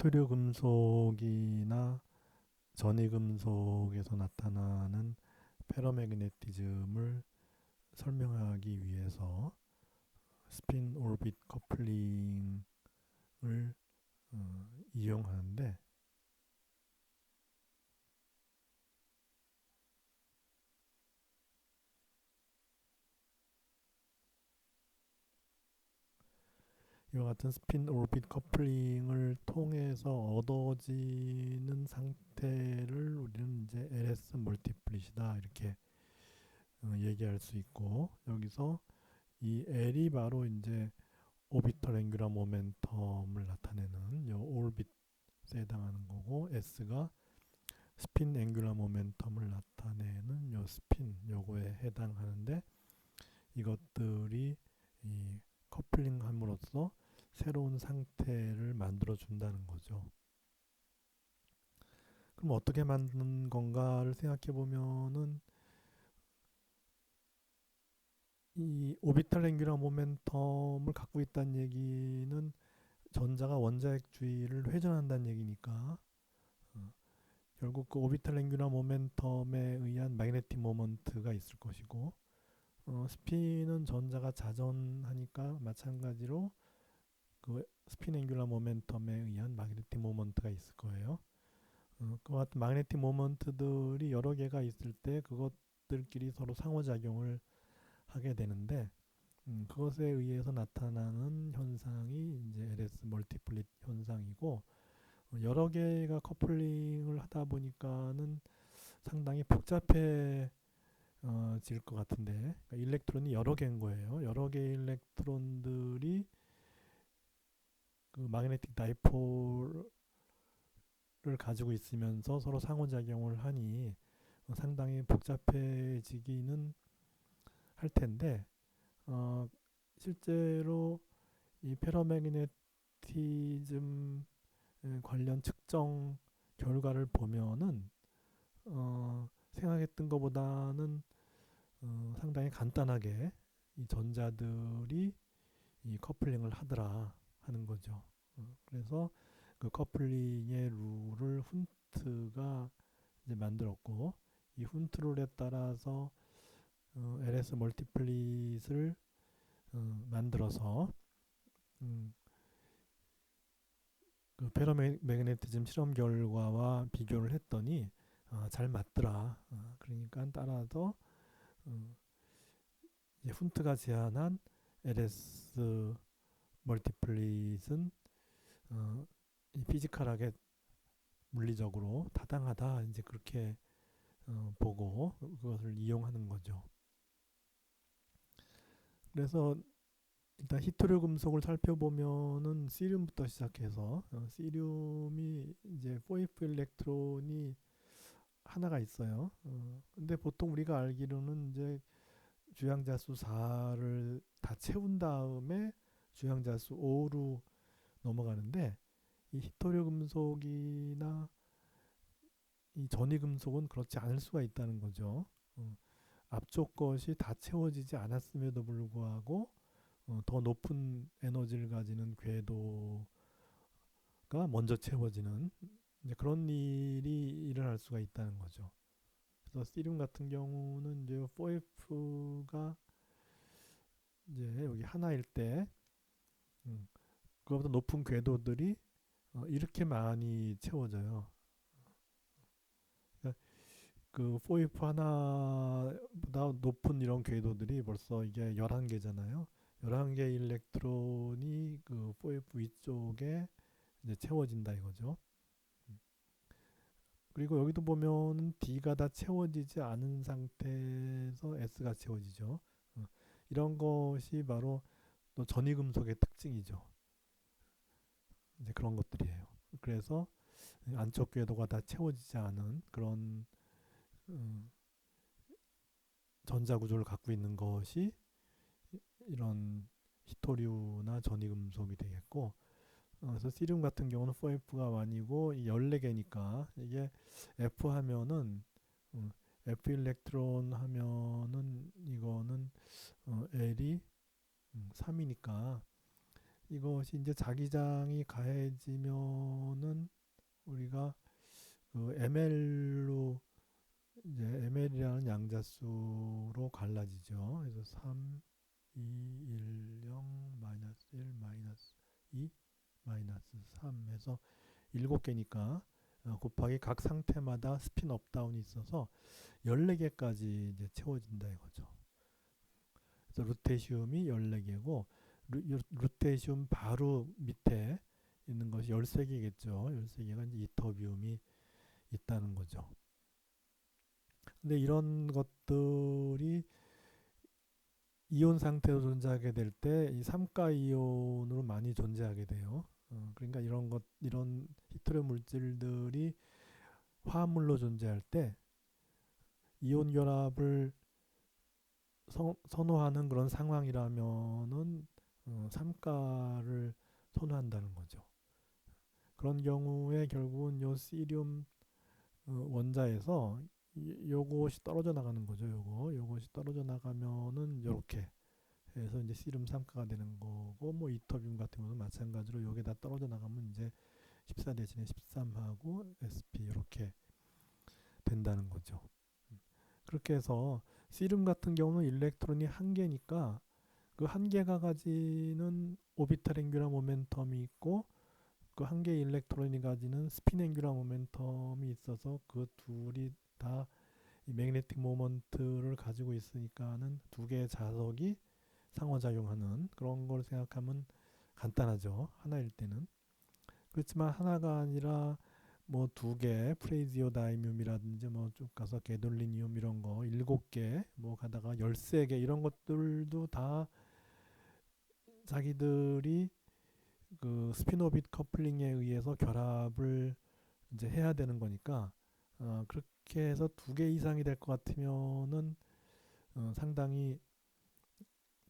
히토류 금속이나 전이 금속에서 나타나는 페러매그네티즘을 설명하기 위해서 스핀 오rbit 커플링을 이용하는데, 이와 같은 스핀 오rbit 커플링을 통해서 얻어지는 상태를 우리는 이제 LS 멀티플릿이다 이렇게 얘기할 수 있고, 여기서 이 L이 바로 이제 오비털 앵귤러 모멘텀을 나타내는 요 오비트에 해당하는 거고, S가 스핀 앵귤러 모멘텀을 나타내는 요 스핀 요거에 해당하는데, 이것들이 이 커플링함으로써 새로운 상태를 만들어 준다는 거죠. 그럼 어떻게 만든 건가를 생각해 보면은, 이 오비탈 앵귤러 모멘텀을 갖고 있다는 얘기는 전자가 원자핵 주위를 회전한다는 얘기니까, 어, 결국 그 오비탈 앵귤러 모멘텀에 의한 매그네틱 모먼트가 있을 것이고, 스핀은 전자가 자전하니까 마찬가지로 그 스핀 앵귤러 모멘텀에 의한 매그네틱 모먼트가 있을 거예요. 그 같은 매그네틱 모먼트들이 여러 개가 있을 때 그것들끼리 서로 상호작용을 하게 되는데, 그것에 의해서 나타나는 현상이 이제 LS 멀티플릿 현상이고, 여러 개가 커플링을 하다 보니까는 상당히 복잡해 질 것 같은데, 그러니까 일렉트론이 여러 개인 거예요. 여러 개의 일렉트론들이 그 마그네틱 다이폴을 가지고 있으면서 서로 상호작용을 하니 상당히 복잡해지기는 할 텐데, 어, 실제로 이 페러매그네티즘 관련 측정 결과를 보면은 생각했던 것보다는 상당히 간단하게 이 전자들이 이 커플링을 하더라 하는 거죠. 그래서 그 커플링의 룰을 훈트가 이제 만들었고, 이 훈트 룰에 따라서 LS 멀티플릿을 만들어서 음, 그 페로매그네티즘 실험 결과와 비교를 했더니 잘 맞더라. 그러니까 따라서 어, 이제 훈트가 제안한 LS 멀티플릿은 이 피지컬하게 물리적으로 타당하다 이제 그렇게 보고 그것을 이용하는 거죠. 그래서 일단 히토류 금속을 살펴보면은 시륨부터 시작해서 시륨이 이제 4F 일렉트론이 하나가 있어요. 근데 보통 우리가 알기로는 이제 주양자수 4를 다 채운 다음에 주양자수 5로 넘어가는데, 이 히토류 금속이나 이 전이 금속은 그렇지 않을 수가 있다는 거죠. 앞쪽 것이 다 채워지지 않았음에도 불구하고 더 높은 에너지를 가지는 궤도가 먼저 채워지는 이제 그런 일이 일어날 수가 있다는 거죠. 그래서 시륨 같은 경우는 이제 4F가 이제 여기 하나일 때 그거보다 높은 궤도들이 이렇게 많이 채워져요. 그러니까 그 4F 하나보다 높은 이런 궤도들이 벌써 이게 11개잖아요. 11개 일렉트론이 그 4F 위쪽에 이제 채워진다 이거죠. 그리고 여기도 보면은 D가 다 채워지지 않은 상태에서 S가 채워지죠. 이런 것이 바로 또 전이금속의 특징이죠. 이제 그런 것들이에요. 그래서 안쪽 궤도가 다 채워지지 않은 그런 음, 전자 구조를 갖고 있는 것이 이런 히토류나 전이금속이 되겠고, 그래서 시륨 같은 경우는 4F가 1이고 14개니까 이게 F 하면은 F 일렉트론 하면은 이거는 L이 3이니까 이것이 이제 자기장이 가해지면은 우리가 그 ml로 이제 ml이라는 양자수로 갈라지죠. 그래서 3, 2, 1, 0, 마이너스 1, 마이너스 2, 마이너스 3 해서 7개니까 곱하기 각 상태마다 스핀 업다운이 있어서 14개까지 이제 채워진다 이거죠. 그래서 루테시움이 14개고 루테시움 바로 밑에 있는 것이 13개겠죠. 13개가 이제 이터비움이 있다는 거죠. 근데 이런 것들이 이온 상태로 존재하게 될 때 이 삼가 이온으로 많이 존재하게 돼요. 그러니까 이런 히트로 물질들이 화합물로 존재할 때 이온 결합을 선호하는 그런 상황이라면은 삼가를 선호한다는 거죠. 그런 경우에 결국은 요 시리움 원자에서 요것이 떨어져 나가는 거죠. 요것이 떨어져 나가면은 요렇게 해서 이제 시름 삼가가 되는 거고, 뭐 이터뷴 같은 경우도 마찬가지로 요게 다 떨어져 나가면 이제 14 대신에 13하고 sp 이렇게 된다는 거죠. 그렇게 해서 시름 같은 경우는 일렉트론이 한 개니까 그 한 개가 가지는 오비탈 앵귤러 모멘텀이 있고 그 한 개의 일렉트론이 가지는 스핀 앵귤러 모멘텀이 있어서 그 둘이 다 이 매그네틱 모먼트를 가지고 있으니까는 두 개의 자석이 상호작용하는 그런 걸 생각하면 간단하죠. 하나일 때는. 그렇지만 하나가 아니라 뭐 두 개, 프레이지오다이뮴이라든지 뭐 쭉 가서 게돌리니움 이런 거 7개, 뭐 가다가 13개 이런 것들도 다 자기들이 그 스피노빗 커플링에 의해서 결합을 이제 해야 되는 거니까 그렇게 해서 두 개 이상이 될 것 같으면은 상당히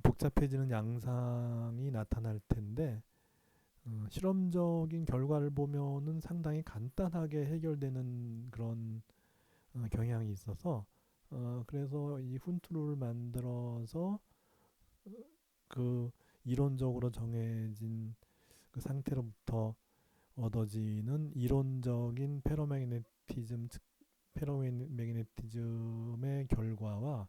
복잡해지는 양상이 나타날 텐데 실험적인 결과를 보면은 상당히 간단하게 해결되는 그런 경향이 있어서 그래서 이 훈트룰을 만들어서 그 이론적으로 정해진 그 상태로부터 얻어지는 이론적인 페로매그네티즘의 결과와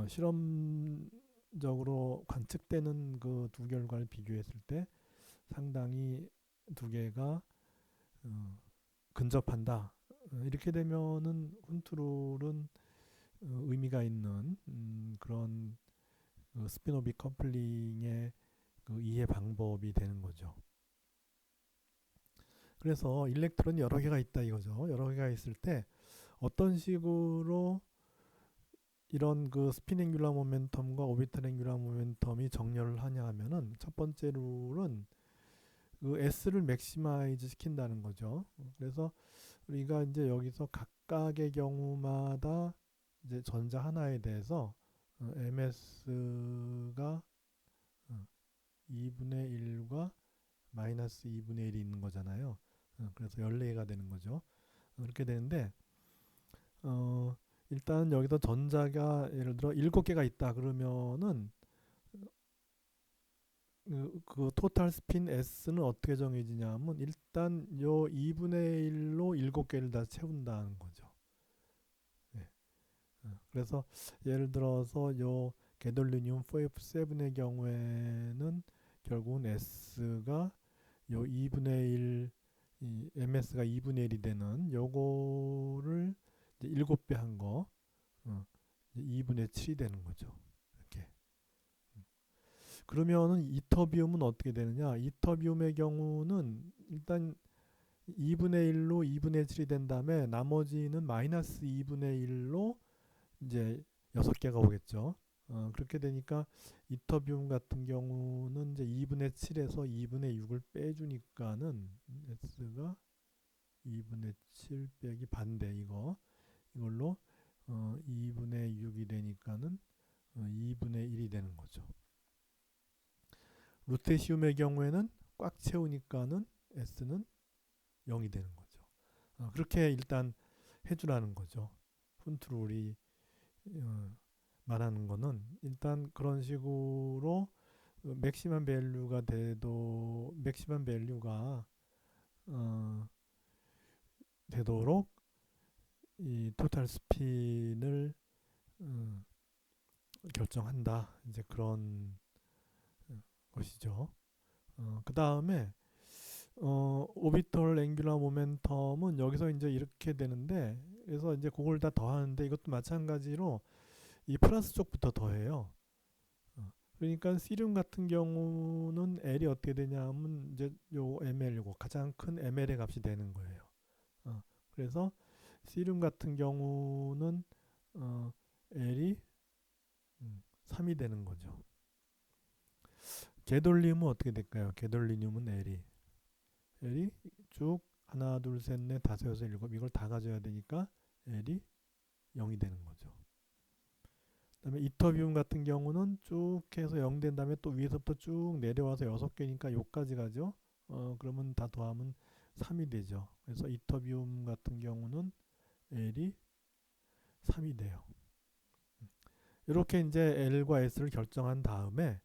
실험적으로 관측되는 그 두 결과를 비교했을 때 상당히 두 개가 근접한다. 이렇게 되면은 훈트룰은 의미가 있는 그런 스피노비 커플링의 그 이해 방법이 되는 거죠. 그래서 일렉트론이 여러 개가 있다 이거죠. 여러 개가 있을 때 어떤 식으로 이런 그 스핀 앵귤러 모멘텀과 오비탈 앵귤러 모멘텀이 정렬을 하냐 하면은 첫 번째 룰은 그 S를 맥시마이즈 시킨다는 거죠. 그래서 우리가 이제 여기서 각각의 경우마다 이제 전자 하나에 대해서 MS가 2분의 1과 마이너스 2분의 1이 있는 거잖아요. 그래서 14개가 되는 거죠. 그렇게 되는데 일단 여기서 전자가 예를 들어 7개가 있다 그러면은 그 토탈 스핀 S는 어떻게 정해지냐면 일단 요 2분의 1로 7개를 다 채운다는 거죠. 네. 그래서 예를 들어서 요 게돌리늄 4F7의 경우에는 결국은 S가 요 2분의 1, 이 MS가 2분의 1이 되는 요거를 이제 7배 한 거, 2분의 7이 되는 거죠. 이렇게. 그러면은 이터비움은 어떻게 되느냐? 이터비움의 경우는 일단 2분의 1로 2분의 7이 된 다음에 나머지는 마이너스 2분의 1로 이제 6개가 오겠죠. 그렇게 되니까 이터비움 같은 경우는 이제 2분의 7에서 2분의 6을 빼주니까는 S가 2분의 7 빼기 반대 이걸로 2분의 6이 되니까는 2분의 1이 되는 거죠. 루테시움의 경우에는 꽉 채우니까는 S는 0이 되는 거죠. 그렇게 일단 해주라는 거죠. 훈트룰이 말하는 거는 일단 그런 식으로 맥시멈 밸류가 돼도 맥시멈 밸류가 어, 되도록 이 토탈 스핀을 어, 결정한다. 이제 그런 것이죠. 그 다음에 오비털 앵귤러 모멘텀은 여기서 이제 이렇게 되는데, 그래서 이제 그걸 다 더하는데 이것도 마찬가지로 이 플러스 쪽부터 더해요. 그러니까 시륨 같은 경우는 L이 어떻게 되냐면 이제 요 ml고 가장 큰 ml의 값이 되는 거예요. 그래서 시륨 같은 경우는 L이 3이 되는 거죠. 게돌리움은 어떻게 될까요? 게돌리늄은 L이 쭉 하나 둘 셋 넷 다섯 여섯 일곱 이걸 다 가져야 되니까 L이 0이 되는 거죠. 그다음에 이터비움 같은 경우는 쭉 해서 0 된 다음에 또 위에서부터 쭉 내려와서 6개니까 요까지 가죠. 그러면 다 더하면 3이 되죠. 그래서 이터비움 같은 경우는 L이 3이 돼요. 이렇게 이제 L과 S를 결정한 다음에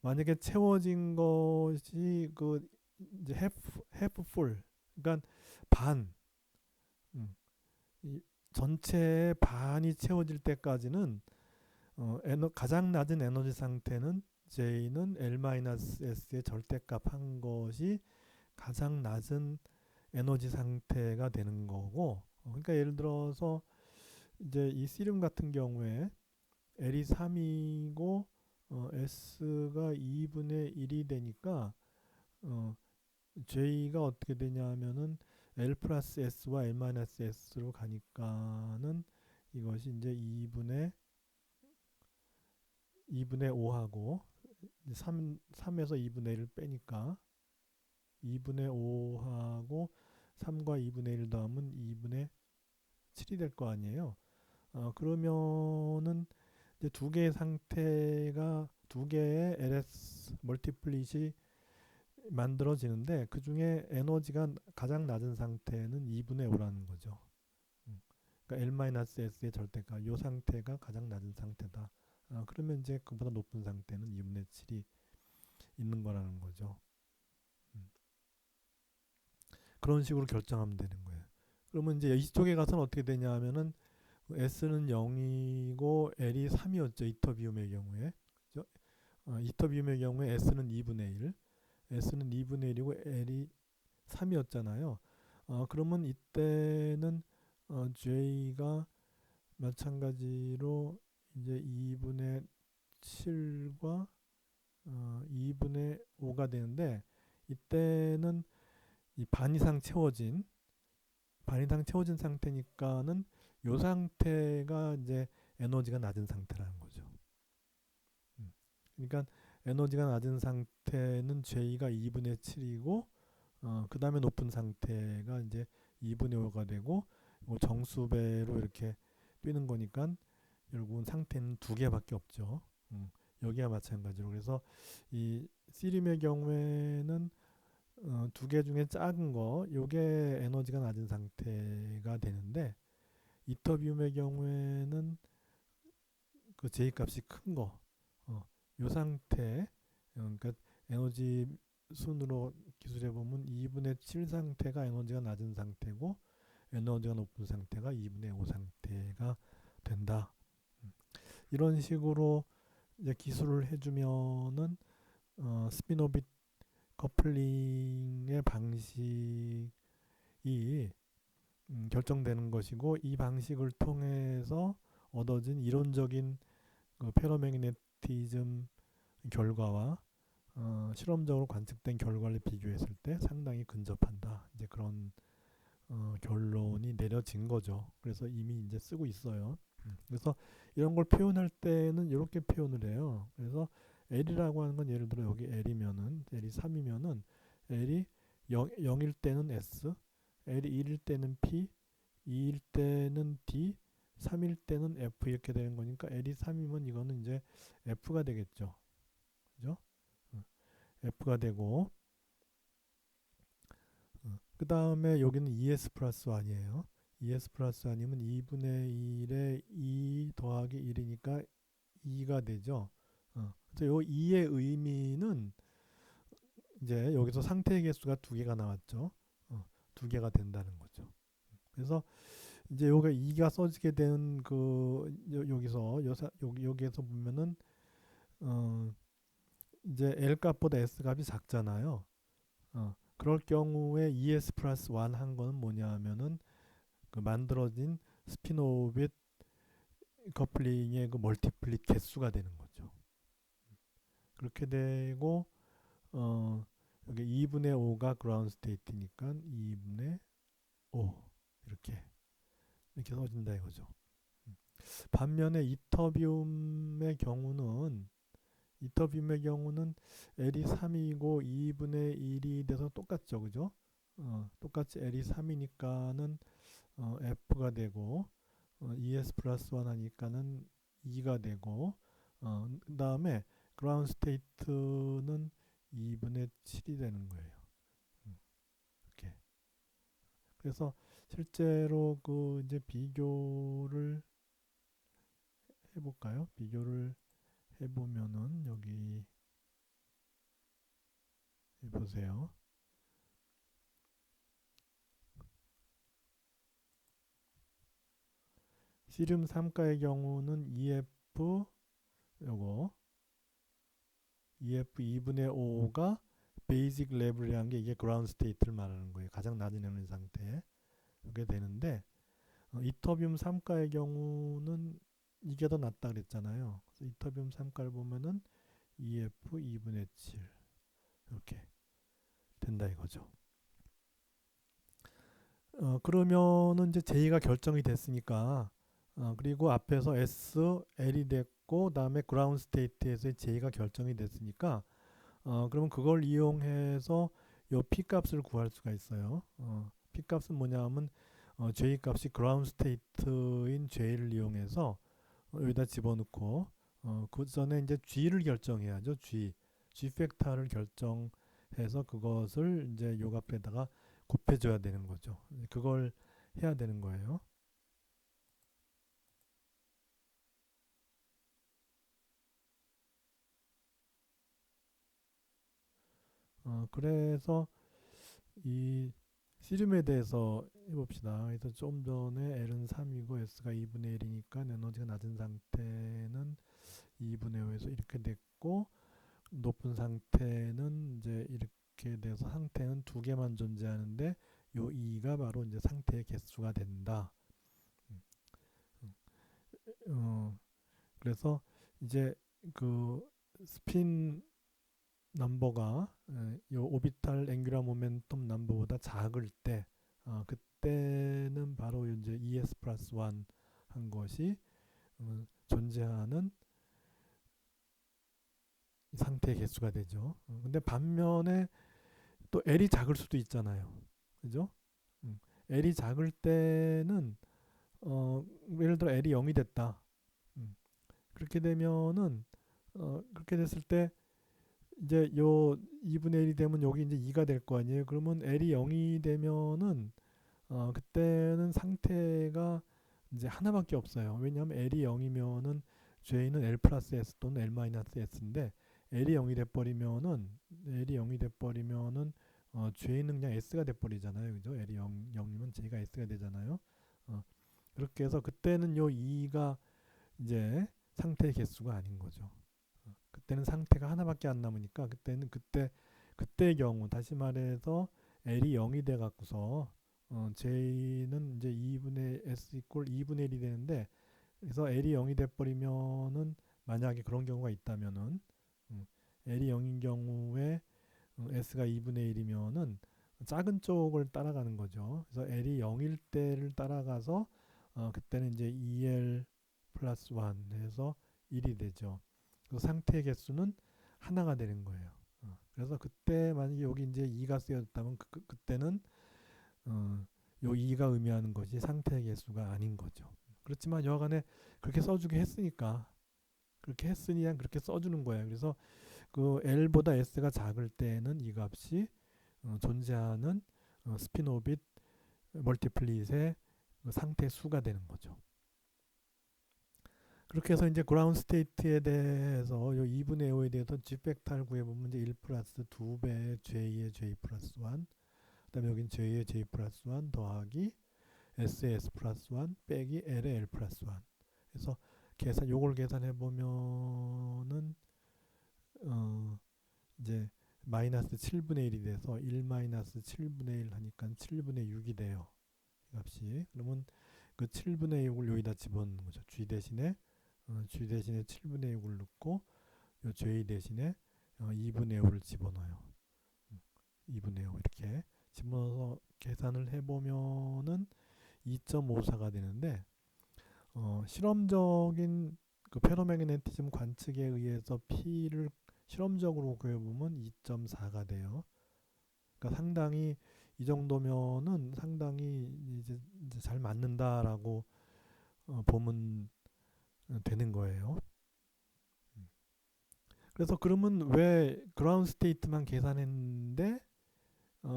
만약에 채워진 것이 그 이제 half full, 그러니까 반, 음, 이 전체의 반이 채워질 때까지는 가장 낮은 에너지 상태는 J는 L-S의 절대값 한 것이 가장 낮은 에너지 상태가 되는 거고, 그러니까 예를 들어서 이제 이 씨름 같은 경우에 L이 3이고 S가 2분의 1이 되니까 어, J가 어떻게 되냐면은 L 플러스 S와 L 마이너스 S로 가니까는 이것이 이제 2분의 5하고 3에서 2분의 1을 빼니까 2분의 5하고 3과 2분의 1 더하면 2분의 7이 될 거 아니에요. 그러면은 이제 두 개의 상태가 두 개의 LS 멀티플릿이 만들어지는데 그 중에 에너지가 가장 낮은 상태는 2분의 5라는 거죠. 그러니까 L-S의 절대값, 이 상태가 가장 낮은 상태다. 그러면 이제 그보다 높은 상태는 2분의 7이 있는 거라는 거죠. 그런 식으로 결정하면 되는 거예요. 그러면 이제 이쪽에 가서는 어떻게 되냐 하면은 S는 0이고 L이 3이었죠. 이터비움의 경우에. 그죠? 이터비움의 경우에 S는 2분의 1, S는 2분의 1이고 L이 3이었잖아요. 그러면 이때는 J가 마찬가지로 이제 2분의 7과 2분의 5가 되는데 이때는 이 반 이상 채워진 상태니까는 요 상태가 이제 에너지가 낮은 상태라는 거죠. 그러니까 에너지가 낮은 상태는 J가 2분의 7이고 그 다음에 높은 상태가 이제 2분의 5가 되고 정수배로 이렇게 뛰는 거니까 결국은 상태는 두 개밖에 없죠. 여기와 마찬가지로 그래서 이 씨름의 경우에는 두 개 중에 작은 거 요게 에너지가 낮은 상태가 되는데 이터비움의 경우에는 그 J 값이 큰 거, 요 상태, 그러니까 에너지 순으로 기술해 보면 2분의 7 상태가 에너지가 낮은 상태고 에너지가 높은 상태가 2분의 5 상태가 된다. 이런 식으로 이제 기술을 해주면은 스피노빗 커플링의 방식이 결정되는 것이고 이 방식을 통해서 얻어진 이론적인 그 페로매그네티즘 결과와 실험적으로 관측된 결과를 비교했을 때 상당히 근접한다. 이제 그런 결론이 내려진 거죠. 그래서 이미 이제 쓰고 있어요. 그래서 이런 걸 표현할 때는 이렇게 표현을 해요. 그래서 L이라고 하는 건 예를 들어 여기 L이면은 L이 3이면은 L이 0일 때는 S, L이 1일 때는 P, 2일 때는 D, 3일 때는 F 이렇게 되는 거니까 L이 3이면 이거는 이제 F가 되겠죠. 그죠? F가 되고 그 다음에 여기는 ES 플러스 1이에요. ES 플러스 1이면 2분의 1에 2 더하기 1이니까 2가 되죠. 그 그래서 요 2의 의미는 이제 여기서 상태의 개수가 두 개가 나왔죠. 두 개가 된다는 거죠. 그래서 이제 요가 2가 써지게 된 그 여기서 여기에서 보면은 어 이제 L 값보다 S 값이 작잖아요. 그럴 경우에 ES 플러스 1 한 거는 뭐냐 하면은 그 만들어진 스피노빗 커플링의 그 멀티플릿 개수가 되는 거죠. 그렇게 되고 어 여기 2분의 5가 그라운드 스테이트니까 2분의 5 이렇게 써진다 이거죠. 반면에 이터비움의 경우는 L이 3이고 2분의 1이 돼서 똑같죠, 그죠? 똑같이 L이 3이니까는 F가 되고 ES 플러스 1 하니까는 2가 되고 그 다음에 그라운드 스테이트는 2분의 7이 되는 거예요. 이렇게. 그래서 실제로 그 이제 비교를 해볼까요? 비교를 해보면은 여기 보세요. 시름 3가의 경우는 요거 EF 2분의 5가 베이직 레벨이라는 게 이게 그라운드 스테이트를 말하는 거예요. 가장 낮은 에너지 상태. 이렇게 되는데 이터비움 3가의 경우는 이게 더 낫다 그랬잖아요. 그래서 이터비움 3가를 보면은 EF 2분의 7 이렇게 된다 이거죠. 그러면은 이제 J가 결정이 됐으니까 그리고 앞에서 S, L이 됐고 다음에 그라운드 스테이트에서 J가 결정이 됐으니까 그러면 그걸 이용해서 요 P 값을 구할 수가 있어요. P 값은 뭐냐 하면 J 값이 그라운드 스테이트인 J를 이용해서 여기다 집어넣고 그 전에 이제 G를 결정해야죠. G 팩터를 결정해서 그것을 이제 요 값에다가 곱해줘야 되는 거죠. 그걸 해야 되는 거예요. 그래서 이 씨름에 대해서 해봅시다. 그래서 좀 전에 L은 3이고 S가 2분의 1이니까 에너지가 낮은 상태는 2분의 5에서 이렇게 됐고 높은 상태는 이제 이렇게 돼서 상태는 두 개만 존재하는데 요 2가 바로 이제 상태의 개수가 된다. 음, 음. 그래서 이제 그 스핀 넘버가 요 오비탈 앵귤러 모멘텀 넘버보다 작을 때 그때는 바로 이제 ES 플러스 1 한 것이 존재하는 상태의 개수가 되죠. 근데 반면에 또 L이 작을 수도 있잖아요. 그죠? L이 작을 때는 예를 들어 L이 0이 됐다. 그렇게 되면은 그렇게 됐을 때 이제 요 2분의 1이 되면 여기 이제 2가 될 거 아니에요. 그러면 L이 0이 되면은 그때는 상태가 이제 하나밖에 없어요. 왜냐하면 L이 0이면은 J는 L 플러스 S 또는 L 마이너스 S인데 L이 0이 돼버리면은 J는 그냥 S가 돼버리잖아요. 그죠? L이 0이면 J가 S가 되잖아요. 그렇게 해서 그때는 요 2가 이제 상태의 개수가 아닌 거죠. 그때는 상태가 하나밖에 안 남으니까 그때는 그때의 경우 다시 말해서 L이 0이 돼 갖고서 J는 이제 2분의 S 이꼴 2분의 1이 되는데 그래서 L이 0이 돼 버리면은 만약에 그런 경우가 있다면은 L이 0인 경우에 S가 2분의 1이면은 작은 쪽을 따라가는 거죠. 그래서 L이 0일 때를 따라가서 그때는 이제 2L 플러스 1 해서 1이 되죠. 그 상태의 개수는 하나가 되는 거예요. 그래서 그때 만약에 여기 이제 2가 쓰여졌다면 그때는 요 2가 의미하는 것이 상태의 개수가 아닌 거죠. 그렇지만 여하간에 그렇게 써주게 했으니까 그렇게 했으니 그렇게 써주는 거예요. 그래서 그 L보다 S가 작을 때는 이 값이 존재하는 스피노빗 멀티플릿의 상태 수가 되는 거죠. 그렇게 해서 이제 그라운드 스테이트에 대해서 요 2분의 5에 대해서 G 팩터를 구해보면 이제 1 플러스 2배 J의 J 플러스 1, 그다음에 여긴 J의 J 플러스 1 더하기 S의 S 플러스 1 빼기 L의 L 플러스 1. 그래서 요걸 계산해 보면은 이제 마이너스 7분의 1이 돼서 1 마이너스 7분의 1 하니까 7분의 6이 돼요. 이 값이. 그러면 그 7분의 6을 여기다 집어넣는 거죠. G 대신에 7분의 6을 넣고 요 J 대신에 2분의 5를 집어넣어요. 2분의 5 이렇게 집어넣어서 계산을 해보면은 2.54가 되는데 실험적인 그 페로매그네티즘 관측에 의해서 P를 실험적으로 구해보면 2.4가 돼요. 그러니까 상당히 이 정도면은 상당히 이제 잘 맞는다라고 보면 되는 거예요. 그래서 그러면 왜 그라운드 스테이트만 계산했는데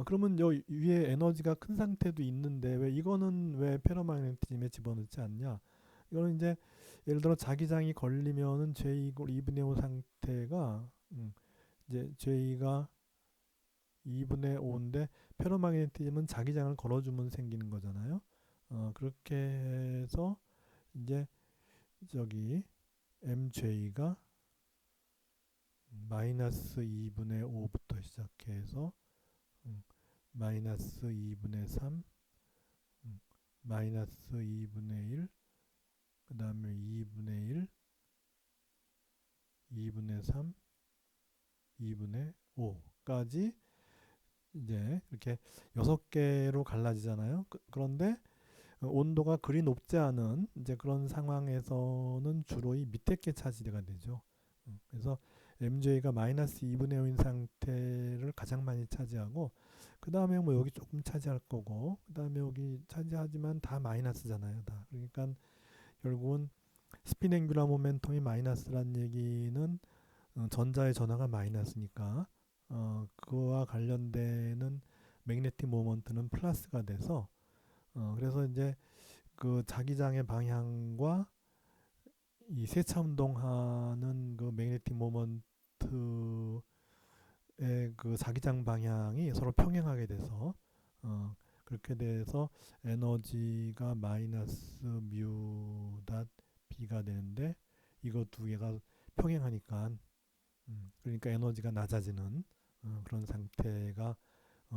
그러면 요 위에 에너지가 큰 상태도 있는데 왜 이거는 왜 페로마그네티즘에 집어넣지 않냐? 이거는 이제 예를 들어 자기장이 걸리면은 J 이퀄 2분의 5 상태가 이제 J가 2분의 5인데 페로마그네티즘은 자기장을 걸어주면 생기는 거잖아요. 그렇게 해서 이제 저기 MJ가 마이너스 2분의 5부터 시작해서 마이너스 2분의 3, 마이너스 2분의 1, 그 다음에 2분의 1, 2분의 3, 2분의 5까지 이제 이렇게 6개로 갈라지잖아요. 그런데 온도가 그리 높지 않은 이제 그런 상황에서는 주로 이 밑에 게 차지가 되죠. 그래서 MJ가 마이너스 2분의 5인 상태를 가장 많이 차지하고 그 다음에 뭐 여기 조금 차지할 거고 그 다음에 여기 차지하지만 다 마이너스잖아요. 다. 그러니까 결국은 스핀 앵귤러 모멘텀이 마이너스란 얘기는 전자의 전하가 마이너스니까 그와 관련되는 매그네틱 모먼트는 플러스가 돼서 그래서 이제 그 자기장의 방향과 이 세차 운동하는 그 매그네틱 모먼트의 그 자기장 방향이 서로 평행하게 돼서 그렇게 돼서 에너지가 마이너스 뮤 B가 되는데 이거 두 개가 평행하니까 그러니까 에너지가 낮아지는 그런 상태가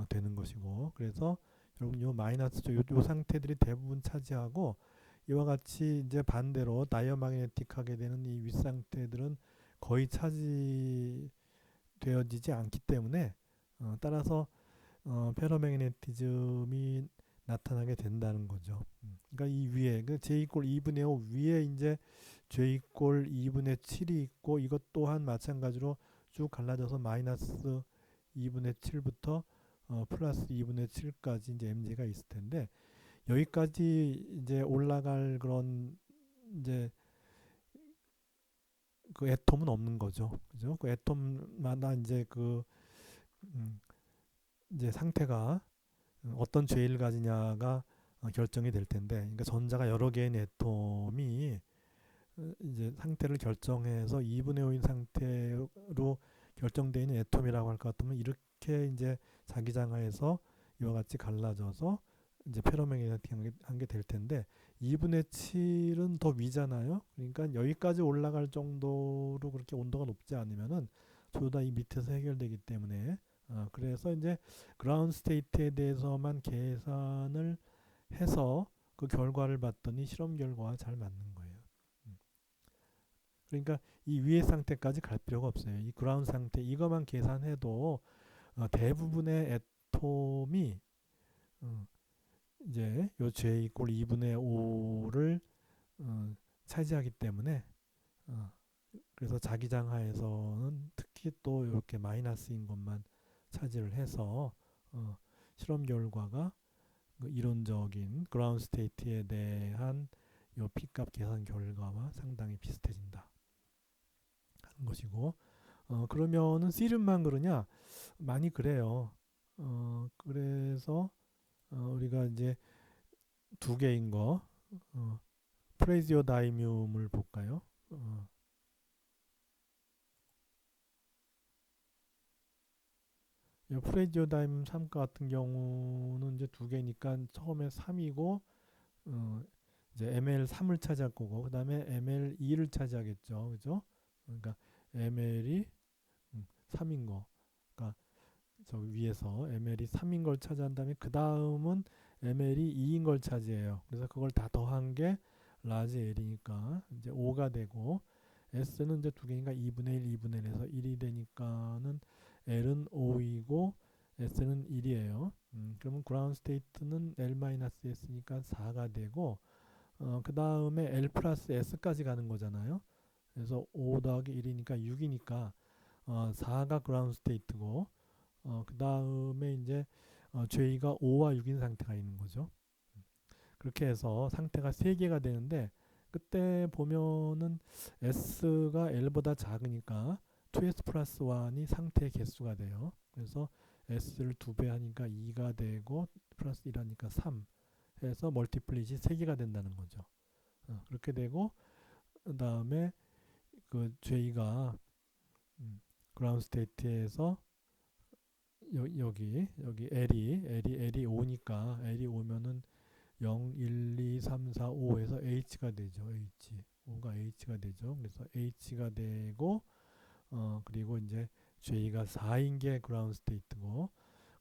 되는 것이고 그래서 여러분 요 마이너스 요 상태들이 대부분 차지하고 이와 같이 이제 반대로 다이어마그네틱하게 되는 이 윗상태들은 거의 차지되어지지 않기 때문에 따라서 페로매그네티즘이 나타나게 된다는 거죠. 그러니까 이 위에 그 J 이퀄 2분의 5 위에 이제 J 이퀄 2분의 7이 있고 이것 또한 마찬가지로 쭉 갈라져서 마이너스 2분의 7부터 플러스 2분의 7까지 이제 MJ가 있을 텐데 여기까지 이제 올라갈 그런 이제 그 애톰은 없는 거죠. 그죠? 그 애톰마다 이제 그 이제 상태가 어떤 죄를 가지냐가 결정이 될 텐데, 그러니까 전자가 여러 개의 애톰이 이제 상태를 결정해서 2분의 5인 상태로 결정되어 있는 애톰이라고 할 것 같으면 이렇게 이제 자기장하에서 이와 같이 갈라져서 이제 페로맹네틱 한게 될 텐데 2분의 7은 더 위잖아요. 그러니까 여기까지 올라갈 정도로 그렇게 온도가 높지 않으면은 전부 다 이 밑에서 해결되기 때문에 그래서 이제 그라운드 스테이트에 대해서만 계산을 해서 그 결과를 봤더니 실험 결과와 잘 맞는 거예요. 그러니까 이 위의 상태까지 갈 필요가 없어요. 이 그라운드 상태 이것만 계산해도 대부분의 애톰이 이제 요 J 이퀄 2분의 5를 차지하기 때문에 그래서 자기장하에서는 특히 또 이렇게 마이너스인 것만 차지를 해서 실험 결과가 그 이론적인 그라운드 스테이트에 대한 요 P값 계산 결과와 상당히 비슷해진다 하는 것이고 그러면은 씨름만 그러냐 많이 그래요. 그래서 우리가 이제 두 개인 거 프레지오다이뮴을 볼까요? 이 프레지오다이뮴 3 같은 경우는 이제 두 개니까 처음에 3이고 이제 ml3을 차지할 거고 그다음에 ml2를 차지하겠죠. 그죠? 그러니까 ml이 3인 거. 그러니까 저 위에서 ml이 3인 걸 차지한 다음에 그 다음은 ml이 2인 걸 차지해요. 그래서 그걸 다 더한 게 라지 L이니까 이제 5가 되고 S는 이제 두 개니까 2분의 1, 2분의 1에서 1이 되니까는 L은 5이고 S는 1이에요. 그러면 그라운드 스테이트는 L-S니까 4가 되고 그 다음에 L 플러스 S까지 가는 거잖아요. 그래서 5 더하기 1이니까 6이니까 4가 그라운드 스테이트고 그 다음에 이제 J가 5와 6인 상태가 있는 거죠. 그렇게 해서 상태가 3개가 되는데 그때 보면은 S가 L보다 작으니까 2S 플러스 1이 상태의 개수가 돼요. 그래서 S를 2배 하니까 2가 되고 플러스 1 하니까 3 해서 멀티플릿이 3개가 된다는 거죠. 그렇게 되고 그 다음에 그 J가 그라운드 스테이트에서 여기 L이 5니까 L이 5면은 0, 1, 2, 3, 4, 5에서 H가 되죠. H. 5가 H가 되죠. 그래서 H가 되고 그리고 이제 J가 4인 게 그라운드 스테이트고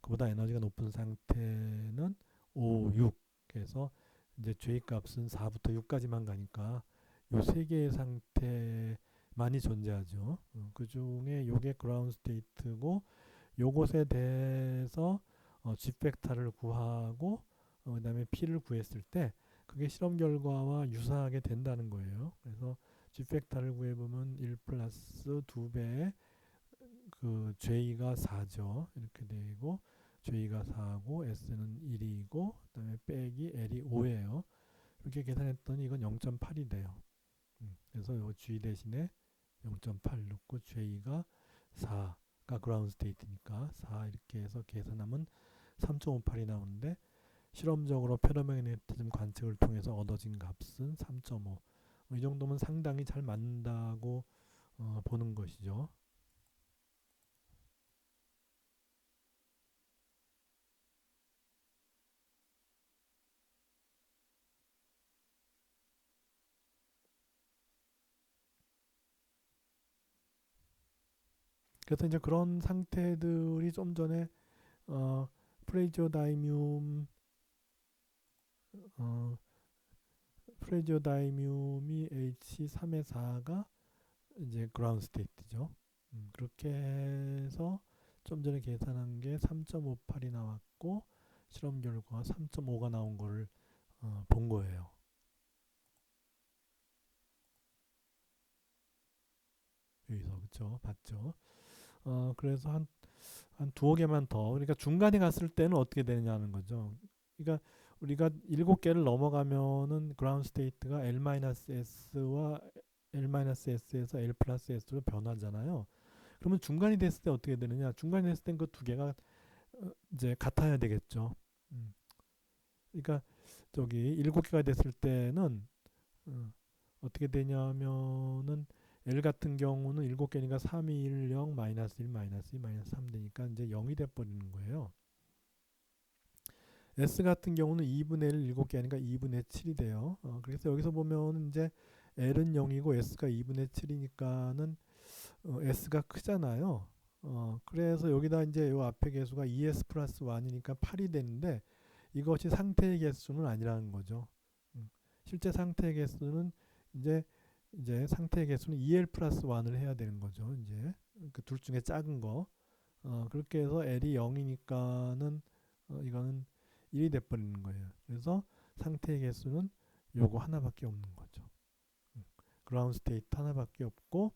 그보다 에너지가 높은 상태는 5, 6. 그래서 이제 J 값은 4부터 6까지만 가니까 요 세 개의 상태만이 존재하죠. 그 중에 요게 그라운드 스테이트고 요것에 대해서 G 팩터를 구하고 그 다음에 P를 구했을 때 그게 실험 결과와 유사하게 된다는 거예요. 그래서 G 팩터를 구해보면 1 플러스 2배의 그 J가 4죠. 이렇게 되고 J가 4고 S는 1이고 그 다음에 빼기 L이 5예요. 이렇게 계산했더니 이건 0.8이 돼요. 그래서 요 G 대신에 0.8 넣고 J가 4가 그라운드 스테이트니까 4 이렇게 해서 계산하면 3.58이 나오는데 실험적으로 페로매그네티즘 관측을 통해서 얻어진 값은 3.5. 이 정도면 상당히 잘 맞는다고 보는 것이죠. 그래서 이제 그런 상태들이 좀 전에 프레지오다이뮴 어, 프레지오다이뮴이 H3의 4가 이제 그라운드 스테이트죠. 그렇게 해서 좀 전에 계산한 게 3.58이 나왔고 실험 결과가 3.5가 나온 거를 본 거예요. 여기서 그쵸 봤죠. 그래서 한 두어 개만 더. 그러니까 중간에 갔을 때는 어떻게 되느냐는 거죠. 그러니까 우리가 7개를 넘어가면은 그라운드 스테이트가 L-S와 L-S에서 L 플러스 S로 변하잖아요. 그러면 중간이 됐을 때 어떻게 되느냐? 중간이 됐을 땐 그 두 개가 이제 같아야 되겠죠. 음. 그러니까 저기 7개가 됐을 때는 어, 어떻게 되냐면은 L 같은 경우는 7개니까 3, 2, 1, 0, 마이너스 1, 마이너스 2, 마이너스 3 되니까 이제 0이 돼버리는 거예요. S 같은 경우는 2분의 1 7개 아니까 2분의 7이 돼요. 그래서 여기서 보면 이제 L은 0이고 S가 2분의 7이니까는 S가 크잖아요. 그래서 여기다 이제 요 앞에 개수가 2S 플러스 1이니까 8이 되는데 이것이 상태의 개수는 아니라는 거죠. 실제 상태의 개수는 이제 상태의 개수는 2L 플러스 1을 해야 되는 거죠. 이제 그 둘 중에 작은 거. 그렇게 해서 L이 0이니까는 이거는 1이 돼버리는 거예요. 그래서 상태의 개수는 요거 하나밖에 없는 거죠. 그라운드 스테이트 하나밖에 없고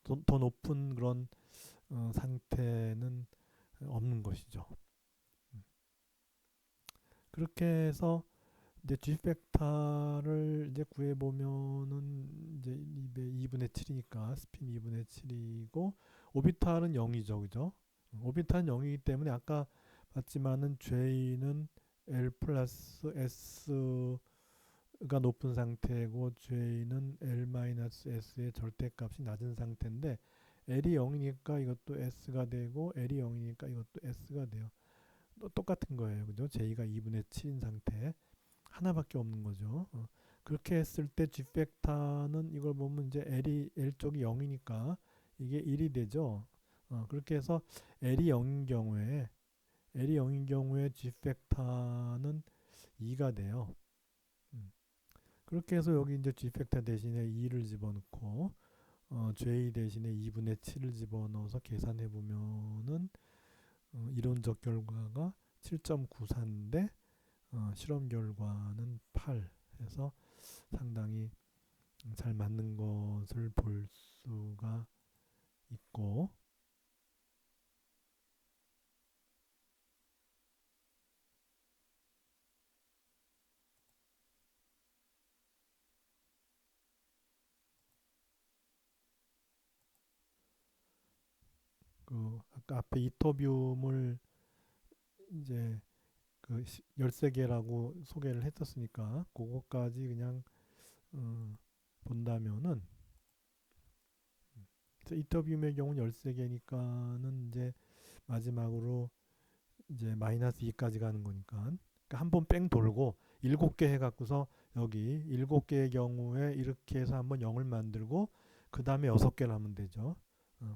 더 높은 그런 상태는 없는 것이죠. 그렇게 해서 이제 G 팩터를 이제 구해 보면은 이제 2분의 7이니까 스핀 2분의 7이고 오비탈은 0이죠. 그죠? 오비탈은 0이기 때문에 아까 봤지만은 J는 L 플러스 S 높은 상태고 J는 L-S의 절대값이 낮은 상태인데 L이 0이니까 이것도 S가 되고 L이 0이니까 이것도 S가 돼요. 똑같은 거예요. 그죠? J가 2분의 7인 상태. 하나밖에 없는 거죠. 그렇게 했을 때 G팩터는 이걸 보면 이제 L 쪽이 0이니까 이게 1이 되죠. 그렇게 해서 L이 0인 경우에 G팩터는 2가 돼요. 그렇게 해서 여기 이제 G팩터 대신에 2를 집어넣고 J 대신에 2분의 7을 집어넣어서 계산해 보면은 이론적 결과가 7.94인데 실험 결과는 8 해서 상당히 잘 맞는 것을 볼 수가 있고, 그 아까 앞에 이터뷴을 이제 그 13개라고 소개를 했었으니까 그거까지 그냥 본다면은 이터뷴의 경우는 13개니까는 이제 마지막으로 이제 마이너스 2까지 가는 거니까 그러니까 한 번 뺑 돌고 7개 해갖고서 여기 7개의 경우에 이렇게 해서 한번 0을 만들고 그 다음에 6개를 하면 되죠.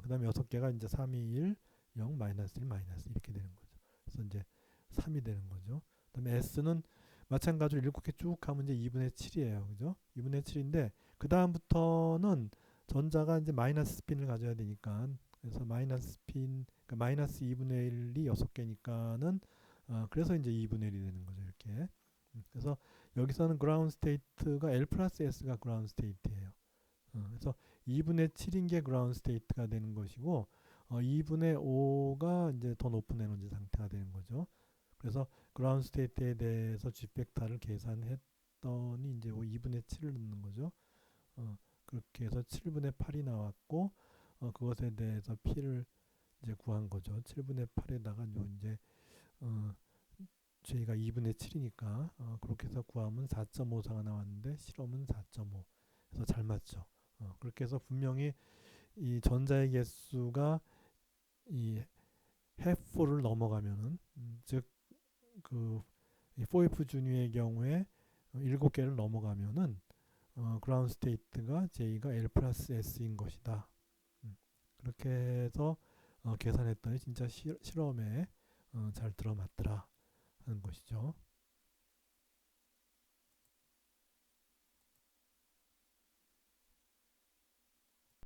그 다음에 6개가 이제 3, 2, 1, 0, 마이너스 1, 마이너스 이렇게 되는 거죠. 그래서 이제 3이 되는 거죠. 그 다음에 S는 마찬가지로 7개 쭉 하면 이제 2분의 7이에요. 그죠? 2분의 7인데 그 다음부터는 전자가 이제 마이너스 스핀을 가져야 되니까 그래서 마이너스 스핀 그러니까 마이너스 2분의 1이 6개니까는 그래서 이제 2분의 1이 되는 거죠. 이렇게. 그래서 여기서는 그라운드 스테이트가 L 플러스 S가 그라운드 스테이트예요. 그래서 2분의 7인 게 그라운드 스테이트가 되는 것이고 2분의 5가 이제 더 높은 에너지 상태가 되는 거죠. 그래서 그라운드 스테이트에 대해서 G팩터를 계산했더니 이제 2분의 7을 넣는 거죠. 그렇게 해서 7분의 8이 나왔고 그것에 대해서 P를 이제 구한 거죠. 7분의 8에다가 이제 J가 2분의 7이니까 그렇게 해서 구하면 4.54가 나왔는데 실험은 4.5. 그래서 잘 맞죠. 그렇게 해서 분명히 이 전자의 개수가 이 해프를 넘어가면은 즉그 4F 준위의 경우에 7개를 넘어가면은 그라운드 스테이트가 J가 L 플러스 S인 것이다. 그렇게 해서 계산했더니 진짜 실험에 잘 들어맞더라 하는 것이죠.